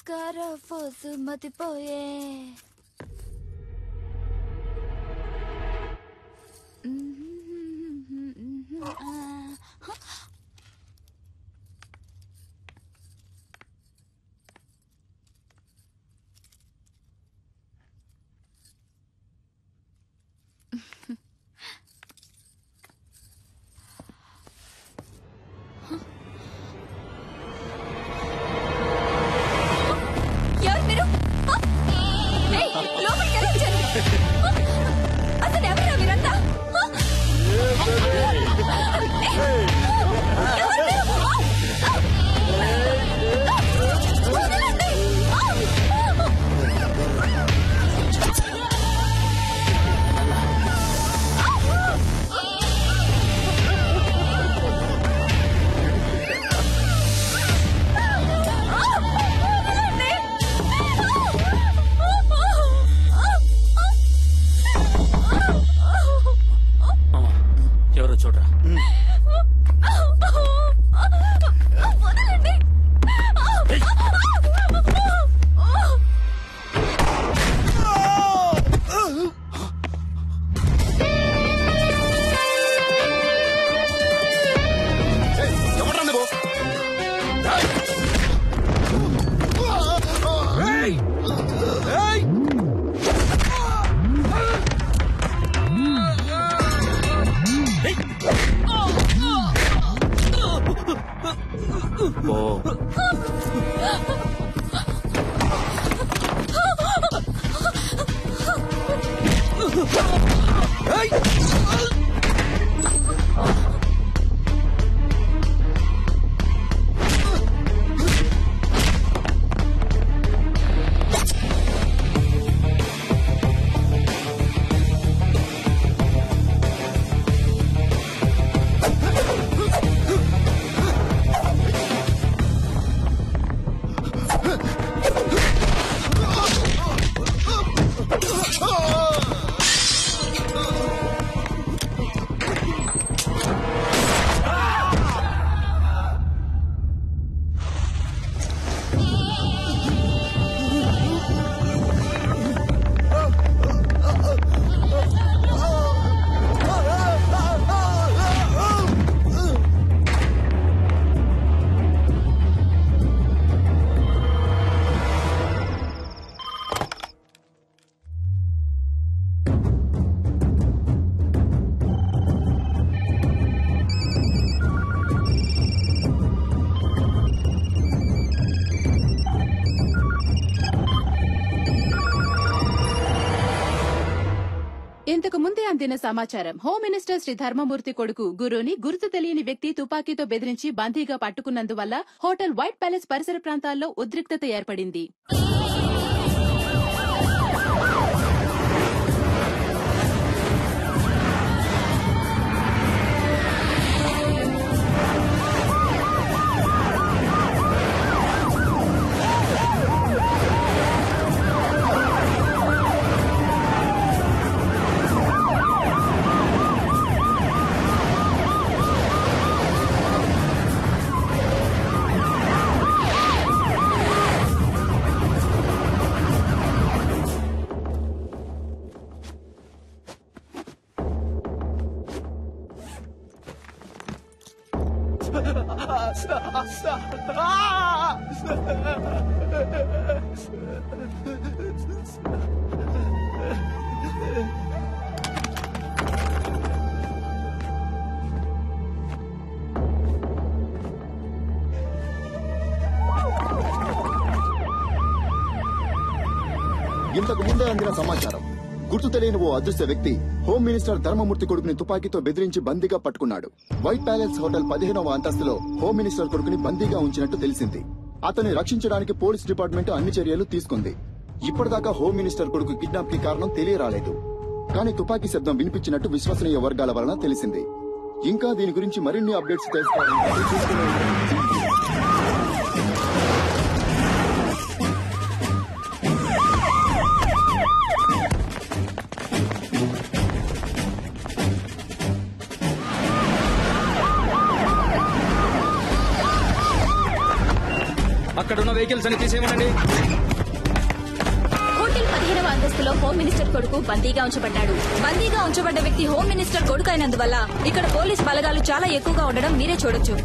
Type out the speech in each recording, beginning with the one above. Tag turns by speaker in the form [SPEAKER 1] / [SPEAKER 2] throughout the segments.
[SPEAKER 1] నమస్కార ఫోసు మతిపోయే
[SPEAKER 2] ఇంతకు ముందే అందిన సమాచారం. హోమ్ మినిస్టర్ శ్రీ ధర్మమూర్తి కొడుకు గురుని గుర్తు తెలియని వ్యక్తి తుపాకీతో బెదిరించి బందీగా పట్టుకున్నందువల్ల హోటల్ వైట్ ప్యాలెస్ పరిసర ప్రాంతాల్లో ఉద్రిక్తత ఏర్పడింది.
[SPEAKER 3] ఇంతకు ముందే అందిన సమాచారం. గుర్తు తెలియని ఓ అదృశ్య వ్యక్తి హోమ్ మినిస్టర్ ధర్మమూర్తి కొడుకుని తుపాకీతో బెదిరించి బందీగా పట్టుకున్నాడు. వైట్ ప్యాలెస్ హోటల్ 15వ అంతస్తులో హోమ్ మినిస్టర్ కొడుకుని బందీగా ఉంచినట్టు తెలిసింది. అతన్ని రక్షించడానికి పోలీస్ డిపార్ట్మెంట్ అన్ని చర్యలు తీసుకుంది. ఇప్పటిదాకా హోమ్ మినిస్టర్ కొడుకు కిడ్నాప్ కి కారణం తెలియరాలేదు. కానీ తుపాకీ శబ్దం వినిపించినట్టు విశ్వసనీయ వర్గాల వలన తెలిసింది. ఇంకా దీని గురించి మరిన్ని అప్డేట్స్ తెలుసుకోవాలంటే చూస్తూనే ఉండండి.
[SPEAKER 4] అక్కడున్న వెహికల్స్ అని తీసేయమనండి.
[SPEAKER 1] హోటల్ 15వ అంతస్తులో హోమ్ మినిస్టర్ కొడుకు బందీగా ఉంచబడ్డాడు. బందీగా ఉంచబడ్డ వ్యక్తి హోమ్ మినిస్టర్ కొడుకు అయినందువల్ల ఇక్కడ పోలీస్ బలగాలు చాలా ఎక్కువగా ఉండడం మీరే చూడొచ్చు.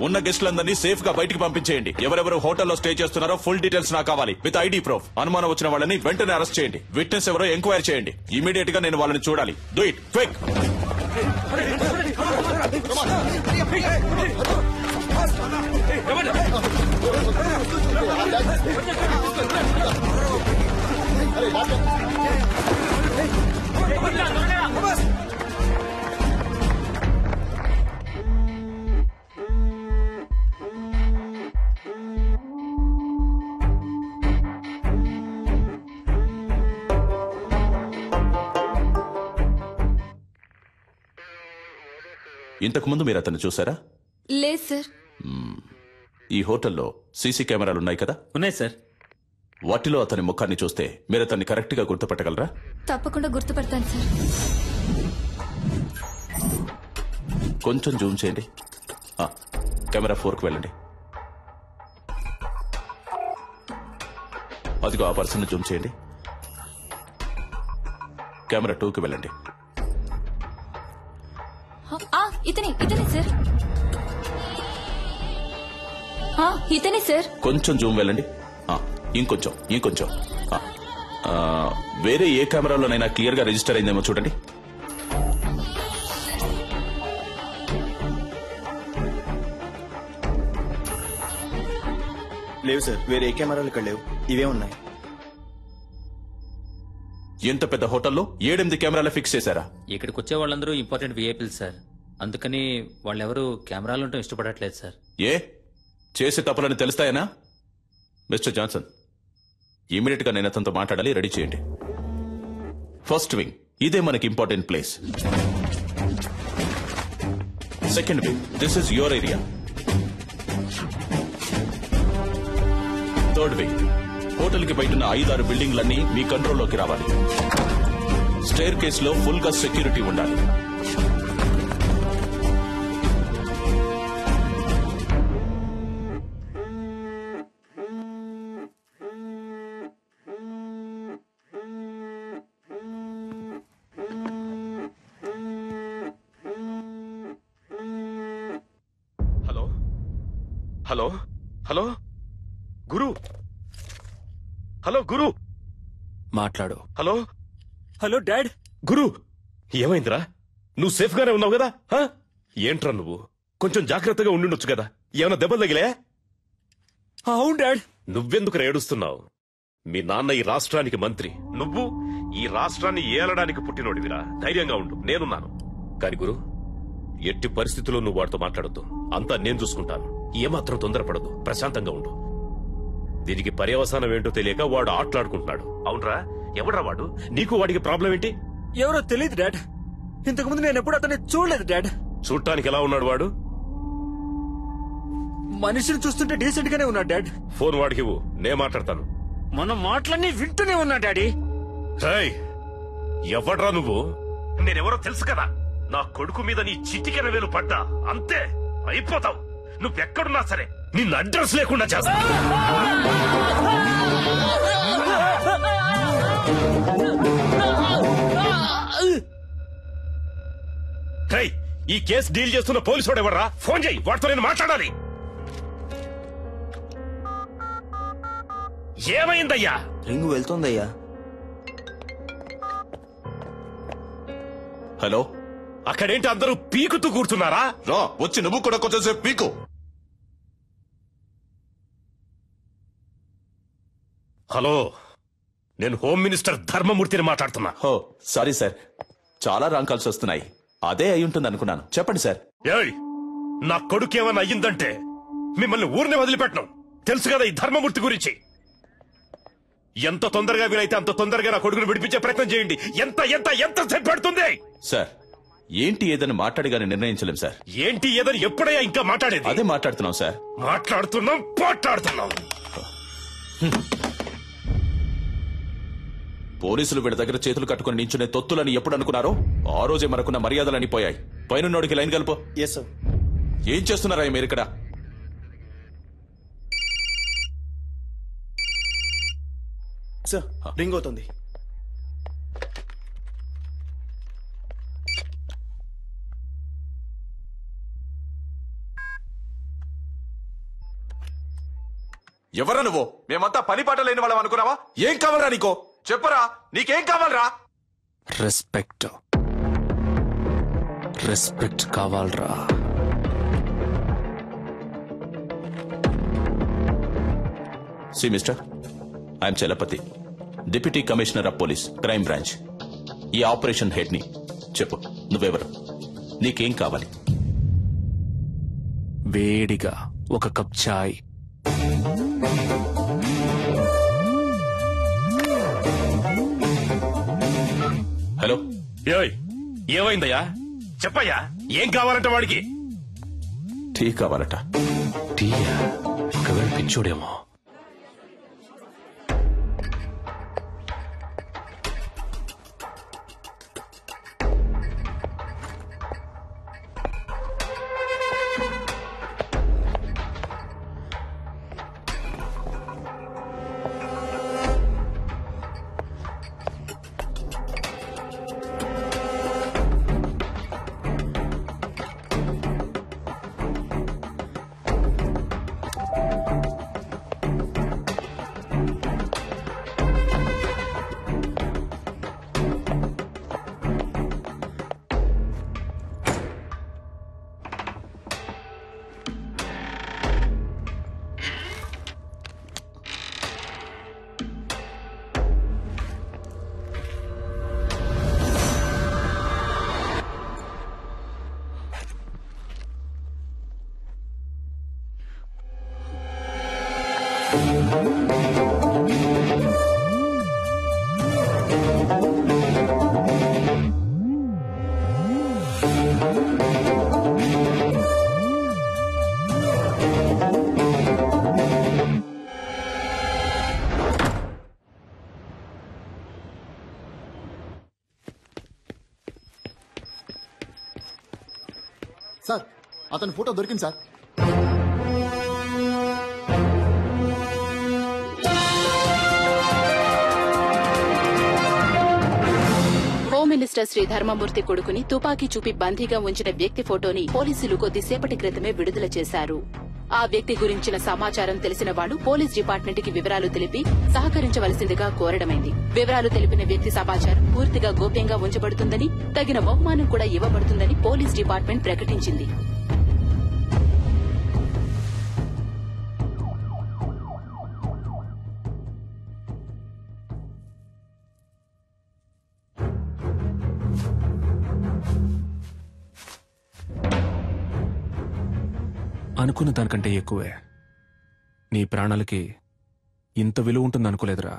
[SPEAKER 5] ఉన్న గెస్టులందరినీ సేఫ్ గా బయటికి పంపించేయండి. ఎవరెవరు హోటల్లో స్టే చేస్తున్నారో ఫుల్ డీటెయిల్స్ నాకు కావాలి విత్ ఐడి ప్రూఫ్. అనుమానం వచ్చిన వాళ్ళని వెంటనే అరెస్ట్ చేయండి. విట్నెస్ ఎవరో ఎంక్వైరీ చేయండి. ఇమీడియట్ గా నేను వాళ్ళని చూడాలి. Do it quick. ఇంతకు ముందు మీరు అతన్ని చూసారా?
[SPEAKER 1] లేదు సార్.
[SPEAKER 5] ఈ హోటల్లో సీసీ కెమెరాలు ఉన్నాయి కదా?
[SPEAKER 4] ఉన్నాయి సార్.
[SPEAKER 5] వాటిలో అతని ముఖాన్ని చూస్తే మీరు అతన్ని కరెక్ట్ గా గుర్తుపట్టగలరా?
[SPEAKER 1] తప్పకుండా గుర్తుపడతాను సార్.
[SPEAKER 5] కొంచెం జూమ్ చేయండి. కెమెరా 4కు వెళ్ళండి. అదిగో ఆ పర్సన్ జూమ్ చేయండి. కెమెరా 2కి వెళ్ళండి.
[SPEAKER 1] ఇతనే సార్. ఇతనే సార్.
[SPEAKER 5] కొంచెం జూమ్ వెళ్ళండి. ఇంకొంచెం వేరే ఏ కెమెరాలోనైనా క్లియర్ గా రిజిస్టర్ అయిందేమో చూడండి.
[SPEAKER 6] లేవు సార్, వేరే ఏ కెమెరాలు ఇక్కడ లేవు. ఇవే ఉన్నాయి.
[SPEAKER 5] ఎంత పెద్ద హోటల్లో 7-8 కెమెరాలు ఫిక్స్ చేశారా?
[SPEAKER 7] ఇక్కడికి వచ్చే వాళ్ళందరూ ఇంపార్టెంట్ విఐపీలు సార్. అందుకని వాళ్ళెవరూ కెమెరాలు ఉండటం ఇష్టపడట్లేదు సార్.
[SPEAKER 5] ఏ చేసే తప్పులని తెలుస్తాయనా? మిస్టర్ జాన్సన్, ఇమీడియట్ గా నేను అతనితో మాట్లాడాలి. రెడీ చేయండి. ఫస్ట్ వింగ్, ఇదే మనకి important place. Second wing, this is your area. Third wing, hotel కి బయట 5-6 బిల్డింగ్లన్నీ మీ కంట్రోల్లోకి రావాలి. స్టేర్ కేస్ లో ఫుల్ గా సెక్యూరిటీ ఉండాలి.
[SPEAKER 8] హలో హలో గురు, హలో గురు,
[SPEAKER 4] మాట్లాడు.
[SPEAKER 8] Hello
[SPEAKER 4] hello dad.
[SPEAKER 8] గురు, ఏమైందిరా? నువ్వు సేఫ్ గానే ఉన్నావు కదా? ఏంట్రా నువ్వు? కొంచెం జాగ్రత్తగా ఉండుండొచ్చు కదా. ఏమైనా దెబ్బలు తగిలే?
[SPEAKER 4] అవును డాడ్.
[SPEAKER 8] నువ్వెందుకు ఏడుస్తున్నావు? మీ నాన్న ఈ రాష్ట్రానికి మంత్రి, నువ్వు ఈ రాష్ట్రాన్ని ఏలడానికి పుట్టినోడివిరా. ధైర్యంగా ఉండు, నేనున్నాను. కాని గురు, ఎట్టి పరిస్థితుల్లో నువ్వు వాడితో మాట్లాడొద్దు. అంతా నేను చూసుకుంటాను. ఏమాత్రం తొందరపడదు, ప్రశాంతంగా ఉండు. దీనికి పర్యవసానం ఏంటో తెలియక వాడు ఆటలాడుకుంటున్నాడు. అవునరా? ఎవడ్రా వాడు? నీకు వాడికి ప్రాబ్లం ఏంటి?
[SPEAKER 4] ఎవరో తెలియదు డాడ్. ఇంతకుముందు నేను ఎప్పుడు అతన్ని చూడలేదు డాడ్.
[SPEAKER 8] చూడటానికి ఎలా ఉన్నాడు వాడు?
[SPEAKER 4] మనిషిని చూస్తుంటే డీసెంట్ గానే ఉన్నాడు డాడ్.
[SPEAKER 8] ఫోన్ వాడికి ఇవ్వు, నే మాట్లాడతాను.
[SPEAKER 4] మన మాటలన్నీ వింటూనే ఉన్నా డాడీ.
[SPEAKER 8] ఎవడ్రా నువ్వు? నేనెవరో తెలుసు కదా. నా కొడుకు మీద నీ చిటికెన వేలు పడ్డా అంతే, అయిపోతావు. నువ్వెక్కడున్నా సరే నిన్ను అడ్రస్ లేకుండా చేస్తా. ఈ కేసు డీల్ చేస్తున్న పోలీసు వాడు ఎవర్రా? ఫోన్ చేయి, వాడితో నేను మాట్లాడాలి. ఏమైందయ్యా?
[SPEAKER 6] రింగు వెళ్తుందయ్యా.
[SPEAKER 5] హలో,
[SPEAKER 8] అక్కడేంటి అందరూ పీకుతూ కూర్చున్నారా?
[SPEAKER 5] రా, వచ్చి నువ్వు కూడా కొంచెంసేపు పీకు.
[SPEAKER 8] హలో, నేను హోమ్ మినిస్టర్ ధర్మమూర్తిని మాట్లాడుతున్నా.
[SPEAKER 5] హో, సారీ సార్, చాలా రాంగ్ కాల్స్ వస్తున్నాయి. అదే అయి ఉంటుంది అనుకున్నాను. చెప్పండి సార్.
[SPEAKER 8] ఏయ్, నా కొడుకు ఏమైనా అయ్యిందంటే మిమ్మల్ని ఊరిని వదిలిపెట్టను. తెలుసు కదా ఈ ధర్మమూర్తి గురించి. ఎంత తొందరగా వీలైతే అంత తొందరగా నా కొడుకును విడిపించే ప్రయత్నం చేయండి. ఎంత ఎంత ఎంత సేపు పడుతుంది?
[SPEAKER 5] సార్, ఏంటి ఏదని మాట్లాడిగానే నిర్ణయించలేం సార్.
[SPEAKER 8] ఏంటి ఏదని ఎప్పుడయ్యా ఇంకా మాట్లాడేది?
[SPEAKER 5] అదే మాట్లాడుతున్నాం సార్.
[SPEAKER 8] మాట్లాడుతున్నాం.
[SPEAKER 5] పోలీసులు వీళ్ళ దగ్గర చేతులు కట్టుకుని నించునే తొత్తులని ఎప్పుడు అనుకున్నారో ఆ రోజే మనకున్న మర్యాదలని పోయాయి. పైనున్నోడికి లైన్ కలుపు.
[SPEAKER 6] Yes sir.
[SPEAKER 5] ఏం చేస్తున్నారా మీరు ఇక్కడ?
[SPEAKER 6] సార్ రింగ్ అవుతుంది.
[SPEAKER 5] ఎవరా నువ్వు? మేమంతా పని పాట లేని వాళ్ళం అనుకున్నావా? ఏం కావాలరా నీకో? చెప్పరా, నీకేం కావాలరా?
[SPEAKER 9] రెస్పెక్ట్ కావాలరా.
[SPEAKER 5] See mister, I'm Chalapathi, deputy commissioner of police, crime branch. ఈ ఆపరేషన్ హెడ్ ని. చెప్పు, నువ్వెవరు? నీకేం కావాలి?
[SPEAKER 9] వేడిగా ఒక కప్ చాయ్.
[SPEAKER 5] హలో,
[SPEAKER 8] ఏమైందయ్యా? చెప్పయ్యా, ఏం కావాలంట వాడికి?
[SPEAKER 5] టీ కావాలట.
[SPEAKER 9] టీయా? ఒకవేళ పిచ్చోడేమో.
[SPEAKER 3] సార్, అతని ఫోటో దొరికింది సార్.
[SPEAKER 2] హోమ్ మినిస్టర్ శ్రీ ధర్మమూర్తి కొడుకుని తుపాకీ చూపి బందీగా ఉంచిన వ్యక్తి ఫోటోని పోలీసులు కొద్దిసేపటి క్రితమే విడుదల చేశారు. ఆ వ్యక్తి గురించిన సమాచారం తెలిసిన వాళ్లు పోలీస్ డిపార్ట్మెంట్ కి వివరాలు తెలిపి సహకరించవలసిందిగా కోరడమైంది. వివరాలు తెలిపిన వ్యక్తి సమాచారం పూర్తిగా గోప్యంగా ఉంచబడుతుందని, తగిన బహుమానం కూడా ఇవ్వబడుతుందని పోలీస్ డిపార్ట్మెంట్ ప్రకటించింది.
[SPEAKER 9] అనుకున్న దానికంటే ఎక్కువే. నీ ప్రాణాలకి ఇంత విలువ ఉంటుందనుకోలేదురా.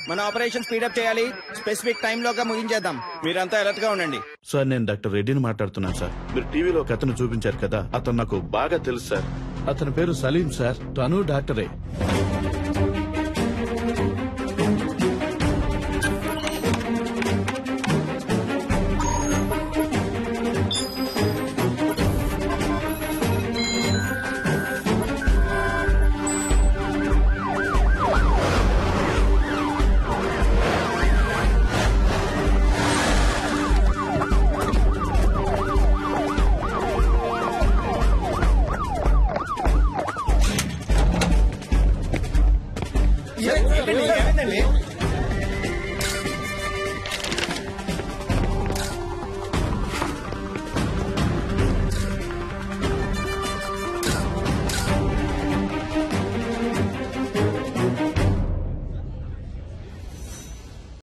[SPEAKER 6] మన ఆపరేషన్ స్పీడప్ చేయాలి. స్పెసిఫిక్ టైం లోగా ముగించేద్దాం. మీరంతా అలర్ట్ గా ఉండండి.
[SPEAKER 10] సార్, నేను డాక్టర్ రెడ్డిని మాట్లాడుతున్నాను సార్. మీరు టీవీలో ఒక అతను చూపించారు కదా, అతను నాకు బాగా తెలుసు సార్. అతని పేరు సలీం సార్. తను డాక్టరే.